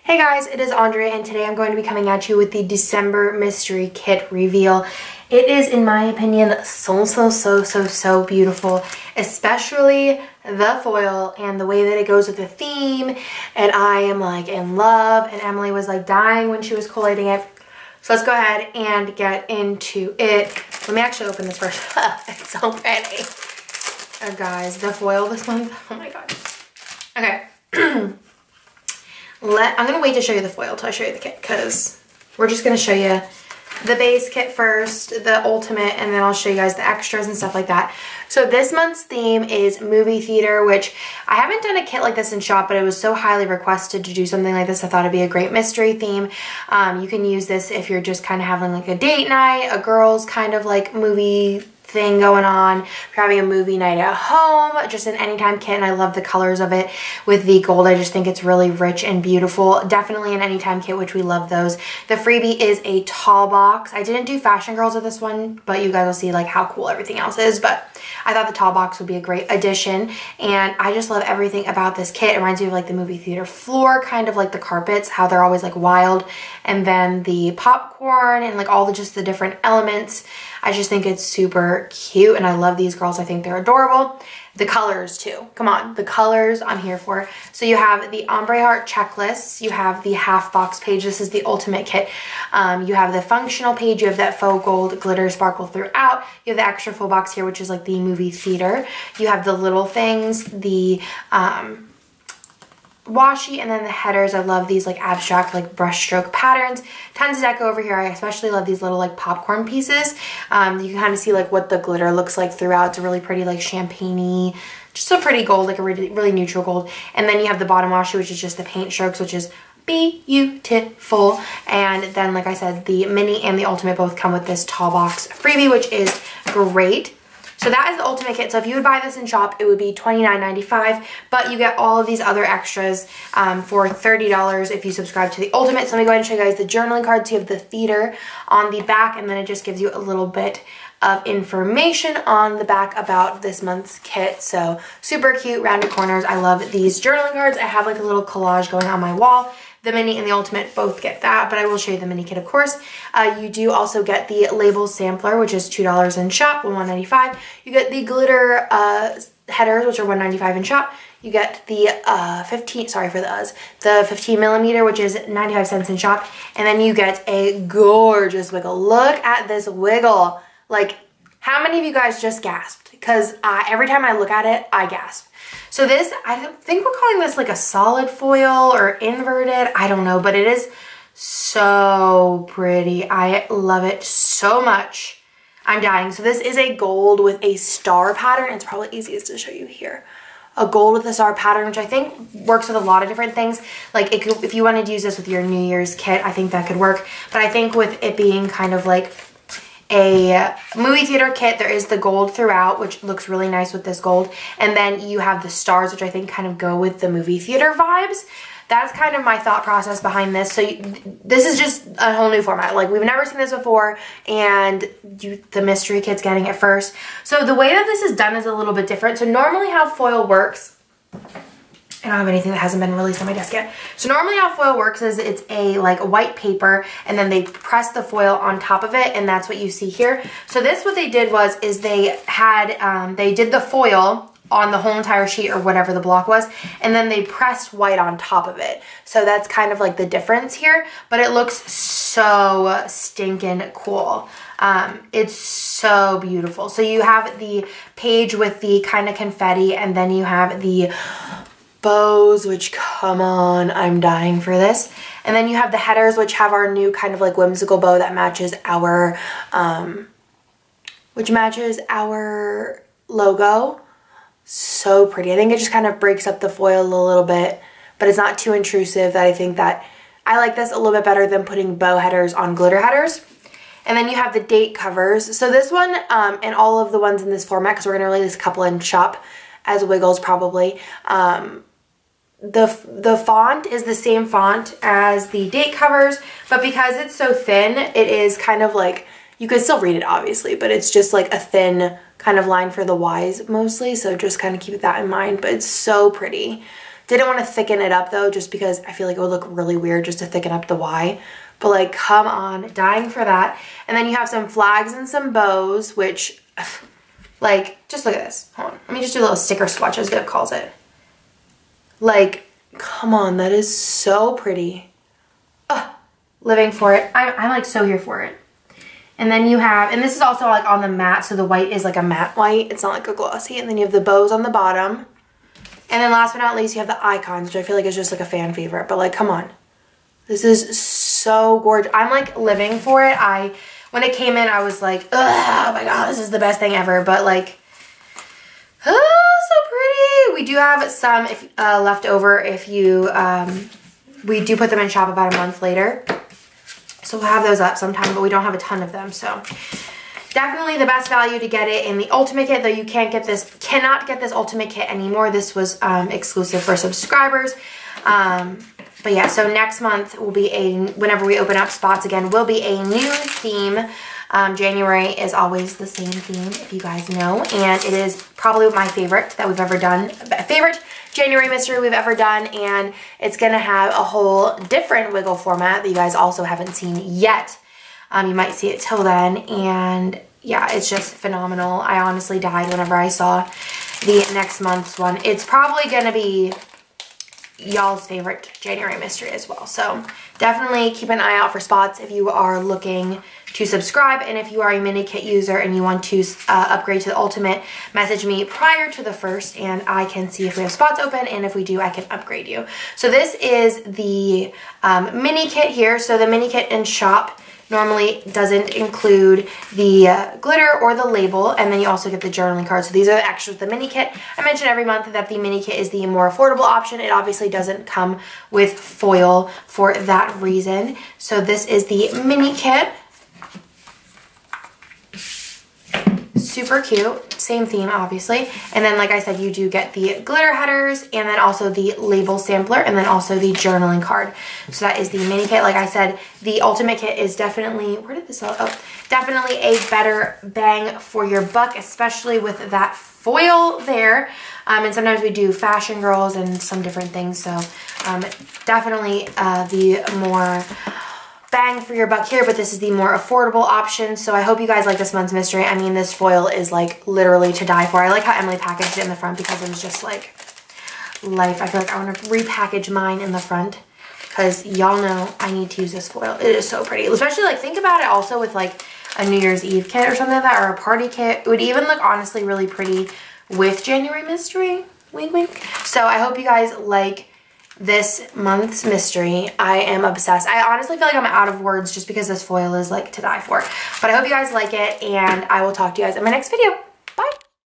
Hey guys, it is Andrea and today I'm going to be coming at you with the December mystery kit reveal. It is, in my opinion, so beautiful, especially the foil and the way that it goes with the theme, and I am like in love, and Emily was like dying when she was collating it. So let's go ahead and get into it. Let me actually open this first. It's so pretty. Oh guys, the foil this month, oh my god. Okay. I'm going to wait to show you the foil till I show you the kit, because we're just going to show you the base kit first, the ultimate, and then I'll show you guys the extras and stuff like that. So this month's theme is movie theater, which I haven't done a kit like this in shop, but it was so highly requested to do something like this. I thought it'd be a great mystery theme. You can use this if you're just kind of having like a date night, a girls kind of like movie thing going on, if you're having a movie night at home, just an anytime kit, and I love the colors of it with the gold. I just think it's really rich and beautiful. Definitely an anytime kit, which we love those. The freebie is a tall box. I didn't do fashion girls with this one, but you guys will see like how cool everything else is, but I thought the tall box would be a great addition, and I just love everything about this kit. It reminds me of like the movie theater floor, kind of like the carpets, how they're always like wild, and then the popcorn and like all the just the different elements. I just think it's super cute, and I love these girls. I think they're adorable. The colors too. Come on, the colors I'm here for. So you have the ombre heart checklist. You have the half box page. This is the ultimate kit. You have the functional page. You have that faux gold glitter sparkle throughout. You have the extra full box here, which is like the movie theater. You have the little things, the washi, and then the headers. I love these like abstract like brush stroke patterns. Tons of deco over here. I especially love these little like popcorn pieces. You can kind of see like what the glitter looks like throughout. It's a really pretty like champagne-y, just a pretty gold, like a really neutral gold. And then you have the bottom washi, which is just the paint strokes, which is beautiful. And then like I said, the mini and the ultimate both come with this tall box freebie, which is great. So that is the ultimate kit. So if you would buy this in shop, it would be $29.95, but you get all of these other extras for $30 if you subscribe to the ultimate. So let me go ahead and show you guys the journaling cards. You have the theater on the back, and then it just gives you a little bit of information on the back about this month's kit. So super cute, rounded corners. I love these journaling cards. I have like a little collage going on my wall. The mini and the ultimate both get that, but I will show you the mini kit, of course. You do also get the label sampler, which is $2 in shop, $1.95. You get the glitter headers, which are $1.95 in shop. You get the 15 millimeter, which is 95 cents in shop. And then you get a gorgeous wiggle. Look at this wiggle. Like, how many of you guys just gasped? Because every time I look at it, I gasp. So this, I think we're calling this like a solid foil or inverted. I don't know, but it is so pretty. I love it so much. I'm dying. So this is a gold with a star pattern. It's probably easiest to show you here. A gold with a star pattern, which I think works with a lot of different things. Like it could, if you wanted to use this with your New Year's kit, I think that could work. But I think with it being kind of like a movie theater kit, there is the gold throughout, which looks really nice with this gold, and then you have the stars, which I think kind of go with the movie theater vibes. That's kind of my thought process behind this. So this is just a whole new format. Like, we've never seen this before, and the mystery kit's getting it first. So the way that this is done is a little bit different. So normally how foil works, I don't have anything that hasn't been released on my desk yet. So normally how foil works is it's a like white paper, and then they press the foil on top of it, and that's what you see here. So this, what they did was, is they had, they did the foil on the whole entire sheet or whatever the block was, and then they pressed white on top of it. So that's kind of like the difference here, but it looks so stinking cool. It's so beautiful. So you have the page with the kind of confetti, and then you have the bows, which, come on, I'm dying for this. And then you have the headers, which have our new kind of like whimsical bow that matches our logo. So pretty. I think it just kind of breaks up the foil a little bit, but it's not too intrusive. That I think that I like this a little bit better than putting bow headers on glitter headers. And then you have the date covers. So this one, and all of the ones in this format, because we're going to release a couple in shop as wiggles probably, the font is the same font as the date covers, but because it's so thin, it is kind of like, you could still read it obviously, but it's just like a thin kind of line for the Y's mostly, so just kind of keep that in mind. But it's so pretty. Didn't want to thicken it up though, just because I feel like it would look really weird just to thicken up the Y. But like, come on, dying for that. And then you have some flags and some bows, which, like, just look at this. Hold on. Let me just do a little sticker swatch, as Viv calls it. Like, come on, that is so pretty. Ugh, living for it. I'm like so here for it. And then you have, and this is also like on the matte, so the white is like a matte white. It's not like a glossy. And then you have the bows on the bottom. And then last but not least, you have the icons, which I feel like is just like a fan favorite. But like, come on. This is so gorgeous. I'm like living for it. When it came in, I was like, oh my God, this is the best thing ever. But like, oh, so pretty. We do have some left over if you, we do put them in shop about a month later. So we'll have those up sometime, but we don't have a ton of them. So definitely the best value to get it in the Ultimate Kit, though you cannot get this Ultimate Kit anymore. This was exclusive for subscribers. But yeah, so next month will be whenever we open up spots again, will be a new theme. January is always the same theme, if you guys know, and it is probably my favorite that we've ever done, favorite January mystery we've ever done, and it's gonna have a whole different wiggle format that you guys also haven't seen yet. You might see it till then, and yeah, it's just phenomenal. I honestly died whenever I saw the next month's one. It's probably gonna be y'all's favorite January mystery as well. So definitely keep an eye out for spots if you are looking to subscribe, and if you are a mini kit user and you want to upgrade to the Ultimate, message me prior to the 1st and I can see if we have spots open, and if we do, I can upgrade you. So this is the mini kit here. So the mini kit in shop normally doesn't include the glitter or the label, and then you also get the journaling card. So these are the extras of the mini kit. I mention every month that the mini kit is the more affordable option. It obviously doesn't come with foil for that reason. So this is the mini kit. Super cute, same theme obviously, and then like I said, you do get the glitter headers, and then also the label sampler, and then also the journaling card. So that is the mini kit. Like I said, the Ultimate Kit is definitely, where did this all, oh, definitely a better bang for your buck, especially with that foil there. And sometimes we do fashion girls and some different things, so definitely the more bang for your buck here, but this is the more affordable option. So I hope you guys like this month's mystery. I mean, this foil is like literally to die for. I like how Emily packaged it in the front because it was just like life. I feel like I want to repackage mine in the front because y'all know I need to use this foil. It is so pretty, especially like think about it also with like a New Year's Eve kit or something like that, or a party kit. It would even look honestly really pretty with January mystery. Wink, wink. So I hope you guys like this month's mystery. I am obsessed. I honestly feel like I'm out of words just because this foil is like to die for. But I hope you guys like it, and I will talk to you guys in my next video.